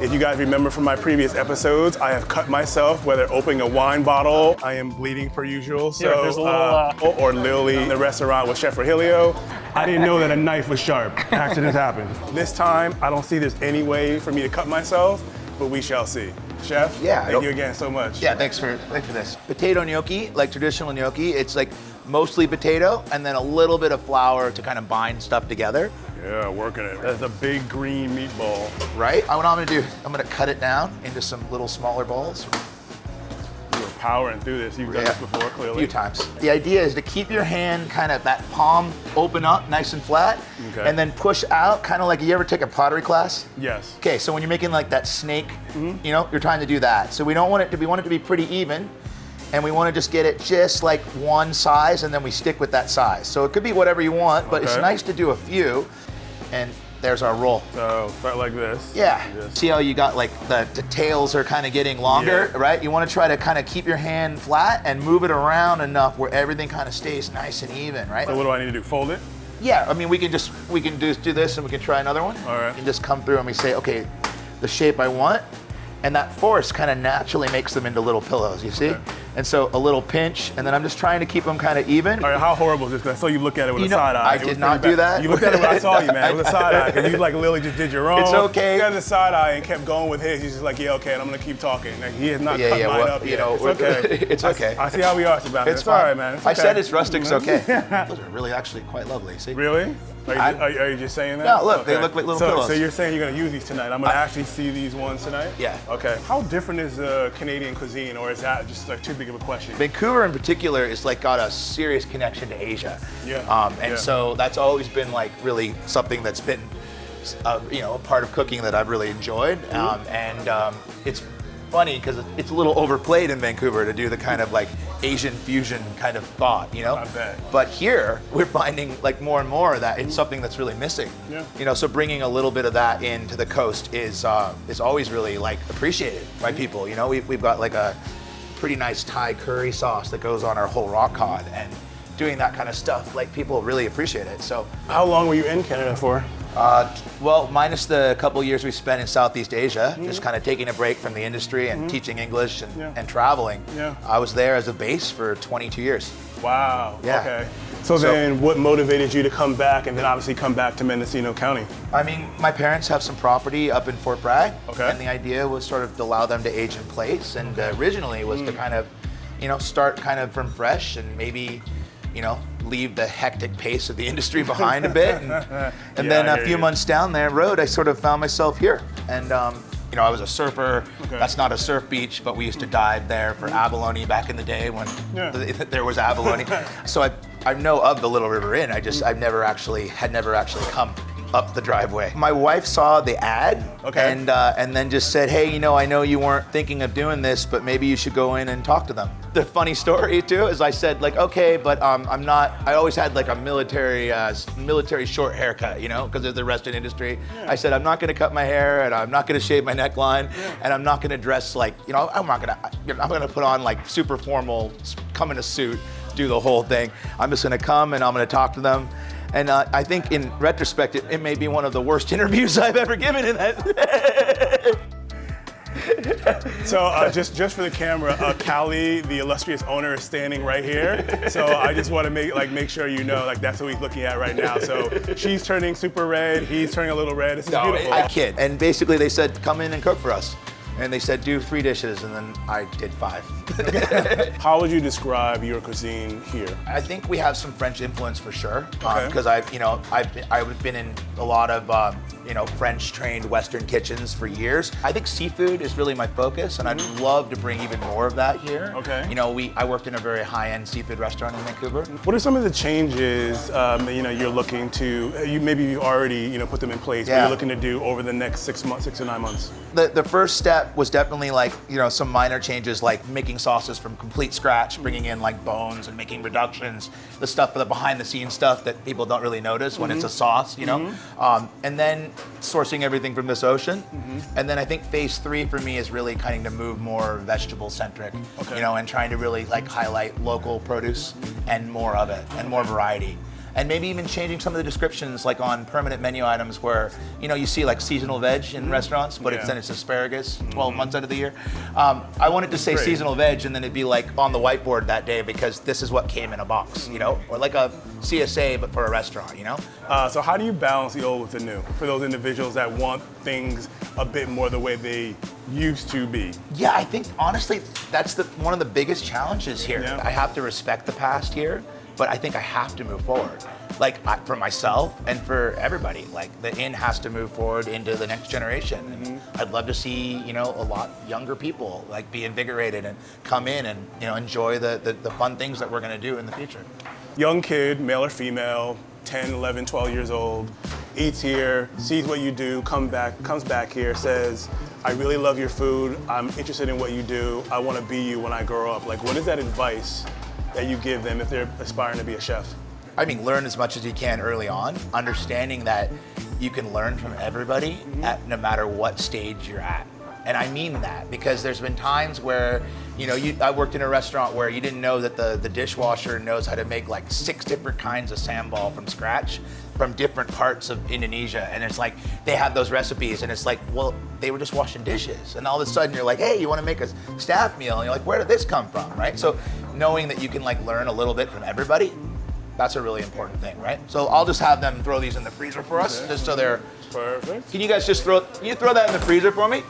If you guys remember from my previous episodes, I have cut myself, whether opening a wine bottle, I am bleeding per usual. So, there's a little, or Lily in the restaurant with Chef Rogelio. I didn't know that a knife was sharp. Accidents happen. This time, I don't see there's any way for me to cut myself, but we shall see. Chef, thank you again so much. Yeah, thanks for this. Potato gnocchi, like traditional gnocchi, it's like mostly potato and then a little bit of flour to kind of bind stuff together. Yeah, working it. That's a big green meatball. Right? What I'm gonna do, I'm gonna cut it down into some little smaller balls. You were powering through this. You've done this before, clearly. A few times. The idea is to keep your hand kind of that palm open up nice and flat, and then push out, kind of like you ever take a pottery class? Yes. Okay, so when you're making like that snake, you know, you're trying to do that. So we want it to be pretty even, and we want to just get it just like one size, and then we stick with that size. So it could be whatever you want, but it's nice to do a few, and there's our roll. So, start like this. Yeah. See how you got like the tails are kind of getting longer, right? You want to try to kind of keep your hand flat and move it around enough where everything kind of stays nice and even, right? So what do I need to do, fold it? Yeah, I mean, we can just do this and we can try another one. All right. We can just come through and we say, okay, the shape I want, and that force kind of naturally makes them into little pillows, you see? Okay. And so a little pinch, and then I'm just trying to keep them kind of even. All right, how horrible is this? Because I saw you look at it with a side eye. I did not do that. You looked at it when I saw you, man. It was a side eye, because you like literally just did your own. It's okay. You got the side eye and kept going with his. He's just like, yeah, okay, and I'm gonna keep talking. Like, he has not cut mine up yet. It's okay. It's okay. I see how we are, Sebastian. It's all right, man. It's okay. I said it's rustic, it's okay. Those are really actually quite lovely, see? Really? Are you just saying that? No, look, they look like little pillows. So you're saying you're going to use these tonight. I'm going to actually see these ones tonight? Yeah. Okay. How different is Canadian cuisine, or is that just like too big of a question? Vancouver in particular is like got a serious connection to Asia. Yeah. So that's always been like really something that's been, a part of cooking that I've really enjoyed. It's funny because it's a little overplayed in Vancouver to do the kind of like Asian fusion kind of thought, you know? I bet. But here, we're finding like more and more that it's something that's really missing. Yeah. So bringing a little bit of that into the coast is always really like appreciated by people. You know, we've got like a pretty nice Thai curry sauce that goes on our whole rock cod, and doing that kind of stuff, like people really appreciate it. So. How long were you in Canada for? Well, minus the couple years we spent in Southeast Asia, just kind of taking a break from the industry and teaching English and traveling. Yeah. I was there as a base for 22 years. Wow. Yeah. Okay. So then what motivated you to come back, and then obviously come back to Mendocino County? I mean, my parents have some property up in Fort Bragg. Okay. And the idea was sort of to allow them to age in place, and originally was to kind of, start kind of from fresh and maybe, leave the hectic pace of the industry behind a bit. And then a few months down the road, I sort of found myself here. And, I was a surfer. Okay. That's not a surf beach, but we used to dive there for abalone back in the day when there was abalone. So I know of the Little River Inn. I've never actually come up the driveway. My wife saw the ad and then just said, hey, I know you weren't thinking of doing this, but maybe you should go in and talk to them. The funny story too is I said like, okay, but I'm not, I always had like a military short haircut, because of the restaurant industry. I said, I'm not gonna cut my hair, and I'm not gonna shave my neckline, and I'm not gonna dress like, I'm gonna put on like super formal, come in a suit, do the whole thing. I'm just gonna come and I'm gonna talk to them. And I think in retrospect, it may be one of the worst interviews I've ever given in that. So just for the camera, Callie, the illustrious owner, is standing right here. So I just want to make sure that's who he's looking at right now. So she's turning super red, he's turning a little red. This is beautiful. I kid. And basically they said, come in and cook for us. And they said, do 3 dishes, and then I did 5. How would you describe your cuisine here? I think we have some French influence for sure, Okay. because I've been in a lot of French-trained Western kitchens for years. I think seafood is really my focus, and I'd love to bring even more of that here. Okay. I worked in a very high-end seafood restaurant in Vancouver. What are some of the changes you're looking to? Maybe you've already put them in place. But you're looking to do over the next 6 to 9 months. The first step was definitely like some minor changes, like making sauces from complete scratch, bringing in like bones and making reductions, the stuff, the behind-the-scenes stuff that people don't really notice when it's a sauce, and then sourcing everything from this ocean. And then I think phase 3 for me is really kind of to move more vegetable-centric, and trying to really like highlight local produce and more of it and more variety. And maybe even changing some of the descriptions, like on permanent menu items where, you know, you see like seasonal veg in restaurants, but then it's asparagus 12 months out of the year. I wanted to say seasonal veg, and then it'd be like on the whiteboard that day because this is what came in a box, you know? Or like a CSA, but for a restaurant, you know? So how do you balance the old with the new for those individuals that want things a bit more the way they used to be? Yeah, I think honestly, that's one of the biggest challenges here. Yeah. I have to respect the past here, but I think I have to move forward. Like for myself and for everybody, like the inn has to move forward into the next generation. And I'd love to see, you know, a lot younger people like be invigorated and come in and, you know, enjoy the fun things that we're gonna do in the future. Young kid, male or female, 10, 11, 12 years old, eats here, sees what you do, comes back here, says, I really love your food, I'm interested in what you do, I wanna be you when I grow up. Like, what is that advice that you give them if they're aspiring to be a chef? I mean, learn as much as you can early on, understanding that you can learn from everybody at no matter what stage you're at. And I mean that because there's been times where, you know, I worked in a restaurant where you didn't know that the dishwasher knows how to make like 6 different kinds of sambal from scratch from different parts of Indonesia. And it's like, they have those recipes and it's like, well, they were just washing dishes. And all of a sudden you're like, hey, you wanna make a staff meal? And you're like, where did this come from, right? So knowing that you can like learn a little bit from everybody, that's a really important thing, right? So I'll just have them throw these in the freezer for us, just so they're... Perfect. Can you guys just throw that in the freezer for me?